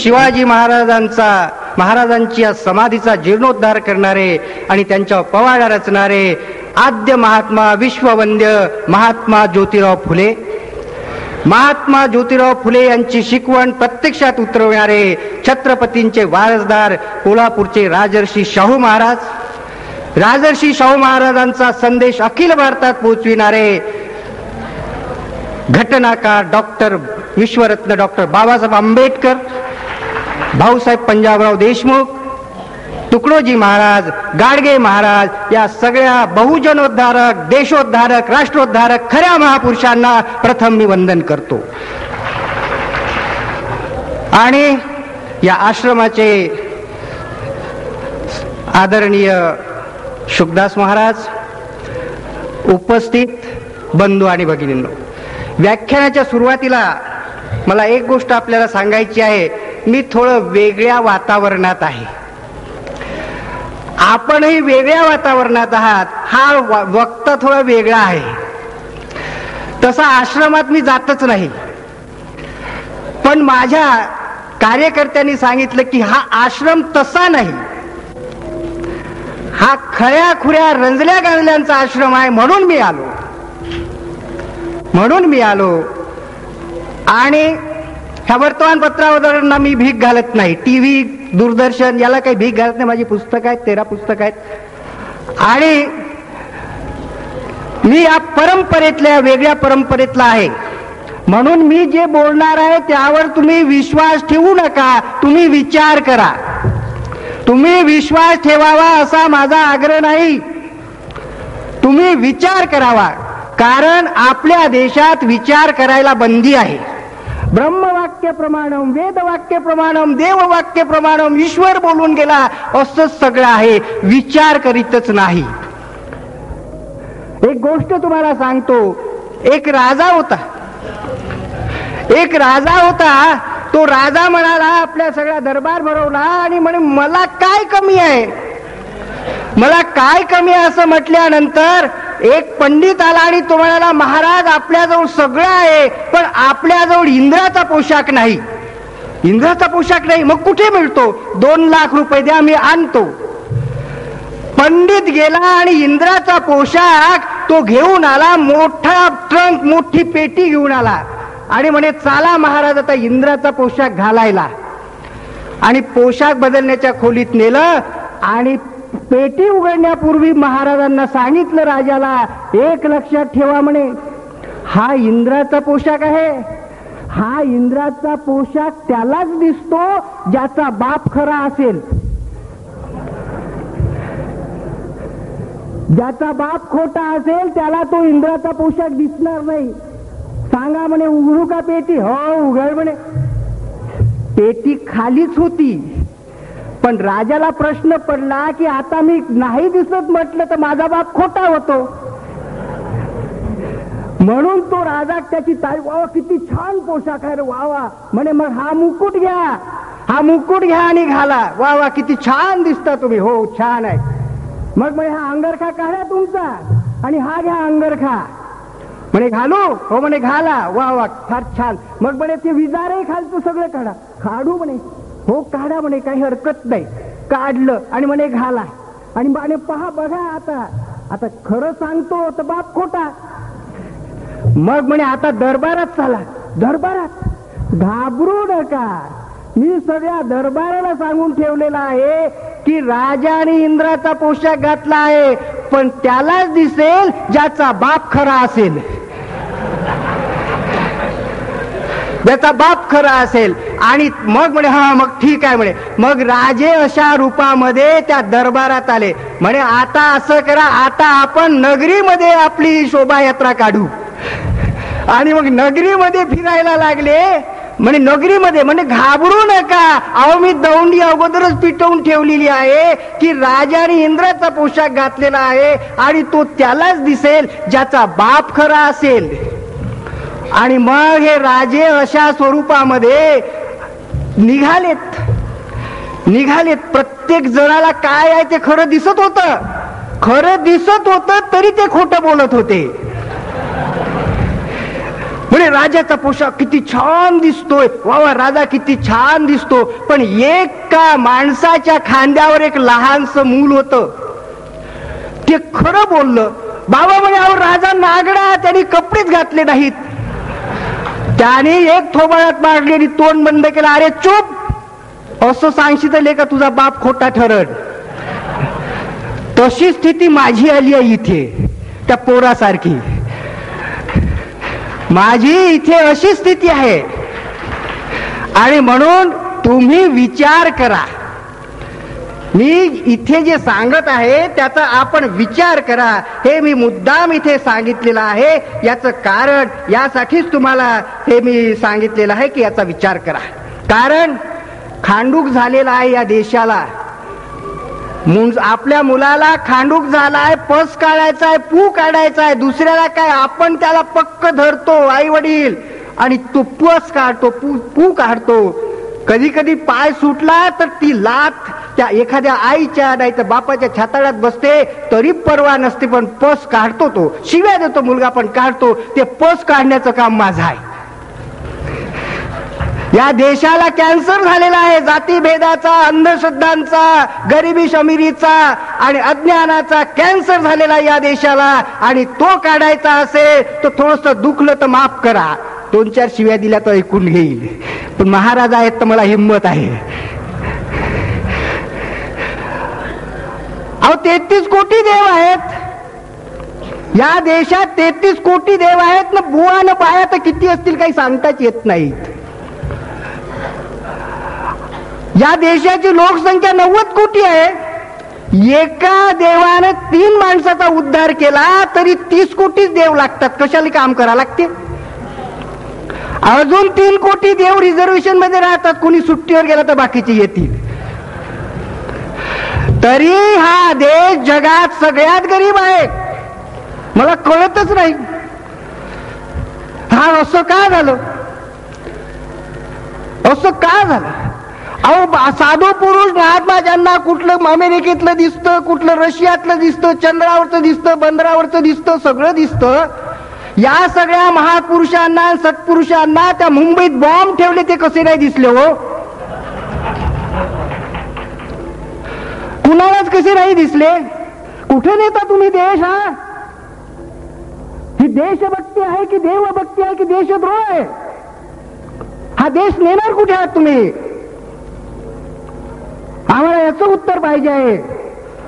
शिवाजी महाराजांची समाधीचा जीर्णोद्धार करणारे आणि त्यांच्या पवाडा रचणारे आद्य महात्मा विश्ववंद्य महात्मा ज्योतिराव फुले, महात्मा ज्योतिराव फुले यांची शिकवण प्रत्यक्षात उतरवणारे छत्रपतींचे वारसदार कोल्हापूरचे राजर्षी शाहू महाराज, राजर्षी शाहू महाराजांचा संदेश अखिल भारतात पोहोचविणारे घटनाकार डॉक्टर विश्वरत्न डॉक्टर बाबासाहेब आंबेडकर, भाऊसाहेब पंजाबराव देशमुख, तुकडोजी महाराज, गाडगे महाराज या सगळ्या बहुजनोद्धारक, देशोद्धारक, राष्ट्रोद्धारक खऱ्या महापुरुषांना प्रथम मी वंदन करतो. आणि या आश्रमाचे आदरणीय शुकदास महाराज, उपस्थित बंधू आणि भगिनींनो, व्याख्यानाच्या सुरुवातीला मला एक गोष्ट आपल्याला सांगायची आहे. मी थोडं वेगळ्या वातावरणात आहे, आपणही वेगळ्या वातावरणात आहात. हा वक्ता थोडा वेगळा आहे. तसा आश्रमात मी जातच नाही, पण माझ्या कार्यकर्त्यांनी सांगितलं की हा आश्रम तसा नाही, हा खऱ्या खुऱ्या रंजल्या गांजल्यांचा आश्रम आहे. म्हणून मी आलो आणि ह्या वर्तमानपत्रावरना मी भीक घालत नाही. टीव्ही, दूरदर्शन याला काही भीक घालत नाही. माझी पुस्तकं आहेत, 13 पुस्तकं आहेत आणि मी या परंपरेतल्या वेगळ्या परंपरेतला आहे. म्हणून मी जे बोलणार आहे त्यावर तुम्ही विश्वास ठेवू नका, तुम्ही विचार करा. तुम्ही विश्वास ठेवावा असा माझा आग्रह नाही, तुम्ही विचार करावा. कारण आपल्या देशात विचार करायला बंदी आहे. ब्रह्मवाक्य प्रमाणम, वेदवाक्य प्रमाणम, देववाक्य प्रमाणम, ईश्वर बोलून गेला असंच सगळं आहे, विचार करीतच नाही. एक गोष्ट तुम्हाला सांगतो. एक राजा होता. तो राजा म्हणाला, आपल्या सगळा दरबार भरवला आणि म्हणे मला काय कमी आहे, मला काय कमी आहे असं म्हटल्यानंतर एक पंडित आला आणि तो म्हणाला, महाराज आपल्याजवळ सगळं आहे पण आपल्याजवळ इंद्राचा पोशाख नाही. इंद्राचा पोशाख नाही, मग कुठे मिळतो? 2 लाख रुपये द्या, मी आणतो. पंडित गेला आणि इंद्राचा पोशाख तो घेऊन आला. मोठा ट्रंक, मोठी पेटी घेऊन आला आणि म्हणे चला महाराज आता इंद्राचा पोशाख घालायला. आणि पोशाख बदलण्याच्या खोलीत नेलं आणि पेटी उघडण्यापूर्वी महाराजांना सांगितलं, राजाला एक लक्षात ठेवा म्हणे, हा इंद्राचा पोशाख आहे. हा इंद्राचा पोशाख त्यालाच दिसतो ज्याचा बाप खरा असेल. ज्याचा बाप खोटा असेल त्याला तो इंद्राचा पोशाख दिसणार नाही. सांगा म्हणे उघडू का पेटी? हो उघड म्हणे. पेटी खालीच होती, पण राजाला प्रश्न पडला की आता मी नाही दिसत म्हटलं तर माझा बाप खोटा होतो. म्हणून तो राजा त्याची तारीफ, वा किती छान पोशाख आहे रे, वा वा म्हणे. मग हा मुकुट घ्या आणि घाला. वा वा किती छान दिसता तुम्ही. हो छान आहे. मग म्हणे हा अंगरखा काढा तुमचा आणि हा घ्या अंगरखा. म्हणे घालू? हो म्हणे घाला. वा वा फार छान. मग म्हणे ते विजारही खालचं सगळं काढा. काढू म्हणे? हो काढा म्हणे, काही हरकत नाही. काढलं आणि म्हणे घाला. आणि म्हणे पहा बघा आता खरं सांगतो तर बाप खोटा. मग म्हणे आता दरबारात चला. दरबारात घाबरू नका, मी सगळ्या दरबाराला सांगून ठेवलेला आहे की राजाने इंद्राचा पोशाख घातला आहे, पण त्यालाच दिसेल ज्याचा बाप खरा असेल. ज्याचा बाप खरा असेल. आणि मग म्हणे हा मग ठीक आहे म्हणे. मग राजे अशा रूपामध्ये त्या दरबारात आले. म्हणे आता असं करा, आता आपण नगरीमध्ये आपली शोभायात्रा काढू. आणि मग नगरीमध्ये फिरायला लागले. म्हणे नगरीमध्ये, म्हणे घाबरू नका, अहो मी दौंडी अगोदरच पिटवून ठेवलेली आहे की राजाने इंद्राचा पोशाख घातलेला आहे आणि तो त्यालाच दिसेल ज्याचा बाप खरा असेल. आणि मग हे राजे अशा स्वरूपामध्ये निघालेत. प्रत्येक जणाला काय आहे ते खरं दिसत होतं, तरी ते खोटं बोलत होते. म्हणे राजाचा पोशाख किती छान दिसतोय, वा वा राजा किती छान दिसतो. पण एका माणसाच्या खांद्यावर एक लहानसं मूल होतं. ते खरं बोललं. बाबा म्हणे अहो राजा नागडा, त्यांनी कपडेच घातले नाहीत. त्याने एक थोबाळ्यात मारली आणि तोंड बंद केला. अरे चुप, असं सांगशील का तुझा बाप खोटा ठरड. तशी स्थिती माझी आली आहे इथे, त्या पोरासारखी. माझी इथे अशी स्थिती आहे. आणि म्हणून तुम्ही विचार करा. मी इथे जे सांगत आहे त्याचा आपण विचार करा. हे मी मुद्दाम इथे सांगितलेलं आहे. याचं कारण यासाठीच तुम्हाला हे मी सांगितलेलं आहे की याचा विचार करा. कारण खांडूक झालेला आहे या देशाला. आपल्या मुलाला खांडूक झालाय, पस काढायचा आहे, पू काढायचा आहे. दुसऱ्याला काय, आपण त्याला पक्क धरतो आई वडील आणि तो पस काढतो, पू काढतो. कधी कधी पाय सुटला तर ती लाथ त्या एखाद्या आईच्या नाही तर बापाच्या छाताडात बसते तरी परवा नसते. पण पस काढतो, तो शिव्या देतो मुलगा पण काढतो. ते पस काढण्याचं काम माझं आहे. या देशाला कॅन्सर झालेला आहे. जातीभेदाचा, अंधश्रद्धांचा, गरिबी शमिरीचा आणि अज्ञानाचा कॅन्सर झालेला या देशाला. आणि तो काढायचा असेल तर थोडंसं दुखलं तर माफ करा, 2-4 शिव्या दिल्या तर ऐकून घेईल. पण महाराज आहेत तर मला हिंमत आहे. अहो 33 कोटी देव आहेत या देशात. 33 कोटी देव आहेत ना. बुवा न बाया तर किती असतील काही सांगताच येत नाही. या देशाची लोकसंख्या 90 कोटी आहे. एका देवानं 3 माणसाचा उद्धार केला तरी 30 कोटीच देव लागतात. कशाला काम करा लागते? अजून 3 कोटी देव रिझर्वेशन मध्ये राहतात. कोणी सुट्टीवर गेला तर बाकीचे येतील. तरी हा देश जगात सगळ्यात गरीब आहे. मला कळतच नाही हा असं का झालं, असं का झालं. अहो साधू पुरुष महात्मा ज्यांना कुठलं अमेरिकेतलं दिसतं, कुठलं रशियातलं दिसतं, चंद्रावरचं दिसतं, बंदरावरचं दिसतं, सगळं दिसतं. या सगळ्या महापुरुषांना सत्पुरुषांना त्या मुंबईत बॉम्ब ठेवले ते कसे नाही दिसले हो? कुणालाच कसे नाही दिसले? कुठे नेता तुम्ही देश? ही देशभक्ती आहे की देवभक्ती आहे की देशद्रोह आहे? हा देश नेणार कुठे आहात तुम्ही? आम्हाला याचं उत्तर पाहिजे आहे.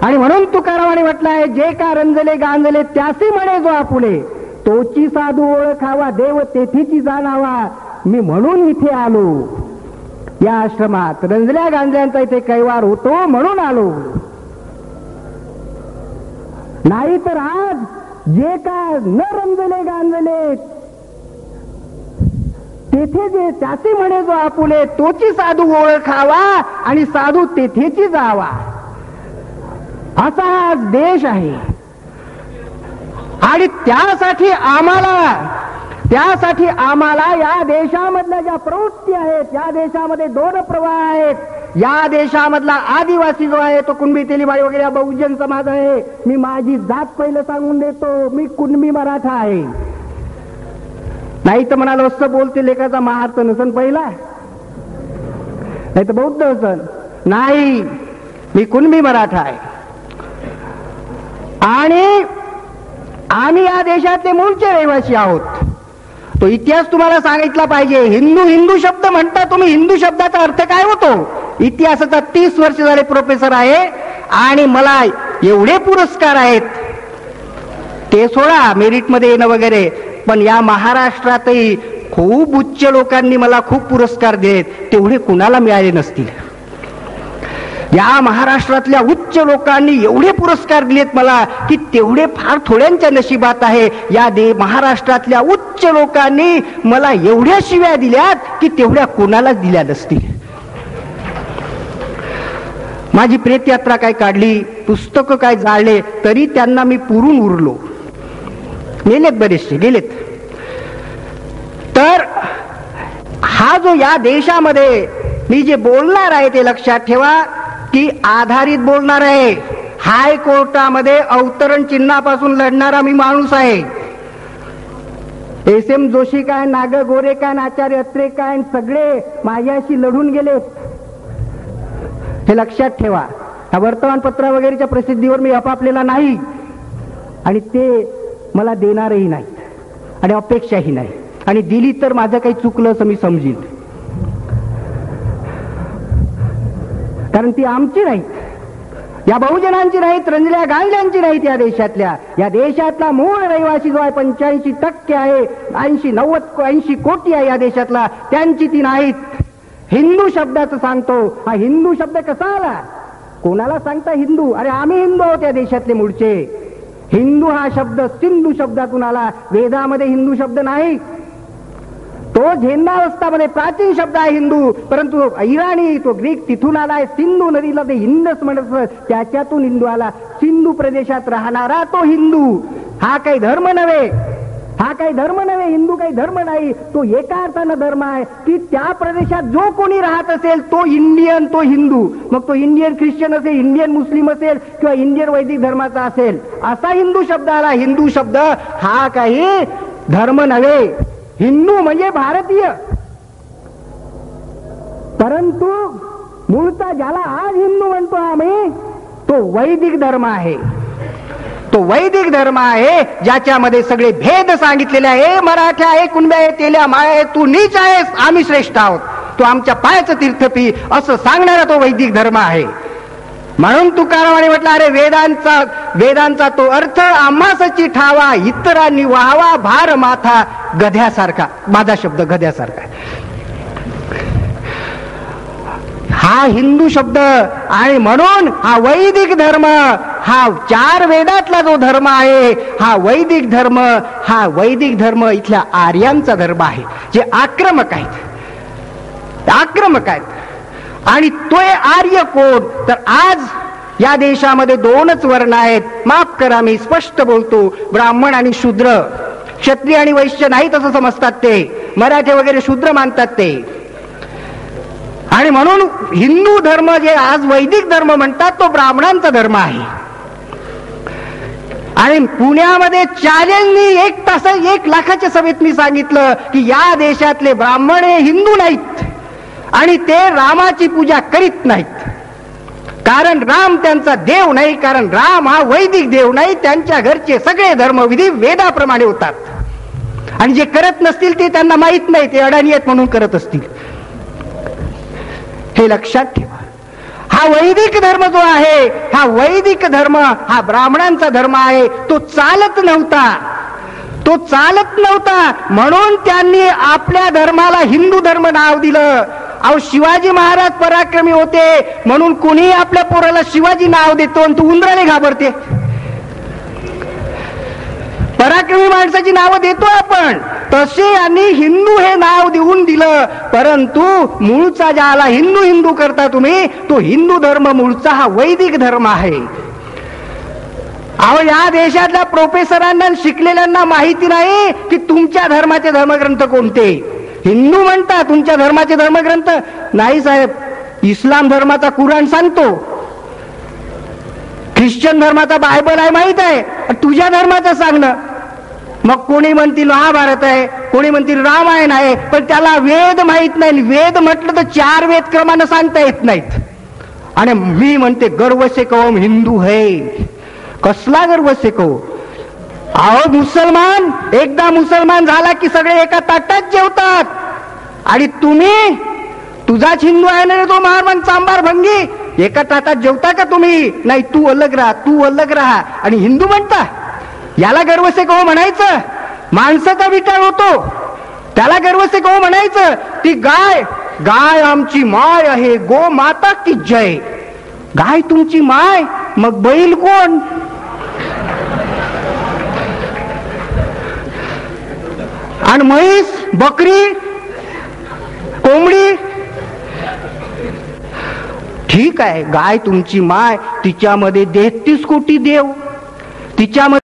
आणि म्हणून तुकारामाने म्हटलंय, जे का रंजले गांजले त्यासी म्हणे जो आपुले, तोची साधू ओळखावा देव तेथीची जाणावा. मी म्हणून इथे आलो या आश्रमात. रंजल्या गांजल्यांचा इथे कैवार होतो म्हणून आलो. नाही तर आज जे का न रंजले गांजले तेथे जे त्याचे म्हणे जो आपुले, तोची साधू ओळखावा आणि साधू तेथेची जावा. असा हा देश आहे. आणि त्यासाठी आम्हाला या देशामधल्या ज्या प्रवृत्ती आहेत, या देशामध्ये 2 प्रवाह आहेत. या देशामधला आदिवासी जो आहे तो कुणबी, तेलीबाई वगैरे बहुजन समाज आहे. मी माझी जात पहिलं सांगून देतो, मी कुणबी मराठा आहे. नाही तर म्हणाल असं बोलते लेखाचा महार्थ नसन पहिला, नाही तर बौद्ध असन. नाही, मी कुणबी मराठा आहे. आणि आम्ही या देशातले मूळचे रहिवासी आहोत. तो इतिहास तुम्हाला सांगितला पाहिजे. हिंदू शब्द म्हणता तुम्ही, हिंदू शब्दाचा अर्थ काय होतो? इतिहासाचा 30 वर्ष झाले प्रोफेसर आहे आणि मला एवढे पुरस्कार आहेत, ते सोडा मेरिटमध्ये येणं वगैरे, पण या महाराष्ट्रातही खूप उच्च लोकांनी मला खूप पुरस्कार दिलेत, तेवढे कुणाला मिळाले नसतील. या महाराष्ट्रातल्या उच्च लोकांनी एवढे पुरस्कार दिलेत मला की तेवढे फार थोड्यांच्या नशिबात आहे. या महाराष्ट्रातल्या उच्च लोकांनी मला एवढ्या शिव्या दिल्यात की तेवढ्या कोणालाच दिल्या नसतील. माझी प्रेतयात्रा काय काढली, पुस्तकं काय जाळले, तरी त्यांना मी पुरून उरलो. गेलेत, बरेचसे गेलेत. तर हा जो या देशामध्ये मी जे बोलणार आहे ते लक्षात ठेवा की आधारित बोलणार आहे. हायकोर्टामध्ये अवतरण चिन्हापासून लढणारा मी माणूस आहे. एस.एम. जोशी काय, नाग गोरे काय, आचार्य अत्रे काय, सगळे माझ्याशी लढून गेले. हे लक्षात ठेवा. ह्या वर्तमानपत्र वगैरेच्या प्रसिद्धीवर मी अपापलेला नाही आणि ते मला देणारही नाहीत आणि अपेक्षाही नाही. आणि दिली तर माझं काही चुकलं असं मी समजील, कारण ती आमची नाहीत, या बहुजनांची नाहीत, रंजल्या गांजल्यांची नाहीत. या देशातला मूळ रहिवासी जो आहे 85% आहे, 80 कोटी आहे या देशातला, त्यांची ती नाहीत. हिंदू शब्दाचं सांगतो. हा हिंदू शब्द कसा आला? कोणाला सांगता हिंदू? अरे आम्ही हिंदू आहोत या देशातले मूळचे. हिंदू हा शब्द सिंधू शब्दातून आला. वेदामध्ये हिंदू शब्द नाही, तो झेंडावस्थामध्ये प्राचीन शब्द आहे हिंदू, परंतु इराणी तो ग्रीक तिथून आलाय. सिंधू नदीला ते हिंदच म्हणत, त्याच्यातून हिंदू आला. सिंधू प्रदेशात राहणारा तो हिंदू. हा काही धर्म नव्हे, हा काही धर्म नव्हे. हिंदू काही धर्म नाही, तो एका अर्थानं धर्म आहे की त्या प्रदेशात जो कोणी राहत असेल तो इंडियन, तो हिंदू. मग तो इंडियन ख्रिश्चन असेल, इंडियन मुस्लिम असेल किंवा इंडियन वैदिक धर्माचा असेल, असा हिंदू शब्द आला. हिंदू शब्द हा काही धर्म नव्हे. हिंदू म्हणजे भारतीय. परंतु मूळचा ज्याला आज हिंदू म्हणतो आम्ही, तो वैदिक धर्म आहे. तो वैदिक धर्म आहे ज्याच्यामध्ये सगळे भेद सांगितलेले आहे. मराठा आहे, कुणब्या आहे, तेल्या माया आहे, तू नीच आहेस, आम्ही श्रेष्ठ आहोत, तू आमच्या पायाचं तीर्थ पी, असं सांगणारा तो वैदिक धर्म आहे. म्हणून तुकारामाने म्हटलं, अरे वेदांचा तो अर्थ आम्हासची ठावा, इतरांनी व्हावा भार माथा गध्यासारखा. माझा शब्द गध्यासारखा. हा हिंदू शब्द. आणि म्हणून हा वैदिक धर्म, हा 4 वेदातला जो धर्म आहे, हा वैदिक धर्म इथल्या आर्यांचा धर्म आहे, जे आक्रमक आहेत. आणि तो आर्य कोण? तर आज या देशामध्ये 2च वर्ण आहेत. माफ करा, मी स्पष्ट बोलतो, ब्राह्मण आणि शूद्र. क्षत्रिय आणि वैश्य नाहीत असं समजतात ते, मराठे वगैरे शूद्र मानतात ते. आणि म्हणून हिंदू धर्म जे आज वैदिक धर्म म्हणतात, तो ब्राह्मणांचा धर्म आहे. आणि पुण्यामध्ये चॅलेंजनी 1 लाखाच्या सभेत मी सांगितलं की या देशातले ब्राह्मण हे हिंदू नाहीत आणि ते रामाची पूजा करीत नाहीत, कारण राम त्यांचा देव नाही, कारण राम हा वैदिक देव नाही. त्यांच्या घरचे सगळे धर्मविधी वेदाप्रमाणे होतात. आणि जे करत नसतील ते त्यांना माहित नाही, ते अडाणी आहेत म्हणून करत असतील. हे लक्षात ठेवा. हा वैदिक धर्म जो आहे, हा वैदिक धर्म हा ब्राह्मणांचा धर्म आहे. तो चालत नव्हता म्हणून त्यांनी आपल्या धर्माला हिंदू धर्म नाव दिलं. अहो, शिवाजी महाराज पराक्रमी होते म्हणून कोणी आपल्या पोराला शिवाजी नाव देतो आणि तू उंदराने घाबरते. पराक्रमी माणसाची नावं देतो आपण, तसे यांनी हिंदू हे नाव देऊन दिलं. परंतु मूळचा ज्याला हिंदू करता तुम्ही, तो हिंदू धर्म मूळचा हा वैदिक धर्म आहे. अहो, या देशातल्या प्रोफेसरांना शिकलेल्यांना माहिती नाही की तुमच्या धर्माचे धर्मग्रंथ कोणते. हिंदू म्हणता, तुमच्या धर्माचे धर्मग्रंथ नाही साहेब. इस्लाम धर्माचा कुराण सांगतो, ख्रिश्चन धर्माचा बायबल आहे माहित आहे, तुझ्या धर्माचं सांगणं. मग कोणी म्हणतील महाभारत आहे, कोणी म्हणतील रामायण आहे, पण त्याला वेद माहित नाही. वेद म्हटलं तर 4 वेद क्रमानं सांगता येत नाहीत. आणि मी म्हणते गर्व से कहो हिंदू है. कसला गर्व से कहो? अहो, मुसलमान एकदा मुसलमान झाला की सगळे एका ताटात जेवतात. आणि तुम्ही, तुझाच हिंदू आहे ना तो महारमान चांबार भंगी, एका ताटात जेवता का तुम्ही? नाही, तू अलग राहा आणि हिंदू म्हणता. याला गर्व से कहो म्हणायचं? माणसाचा विकार होतो, त्याला गर्व से कहो म्हणायचं? ती गाय आमची माय आहे, गो माता की जय. गाय तुमची माय, मग बैल कोण? आणि म्हैस, बकरी, कोंबडी, ठीक आहे, गाय तुमची माय, तिच्यामध्ये 33 कोटी देव, तिच्यामध्ये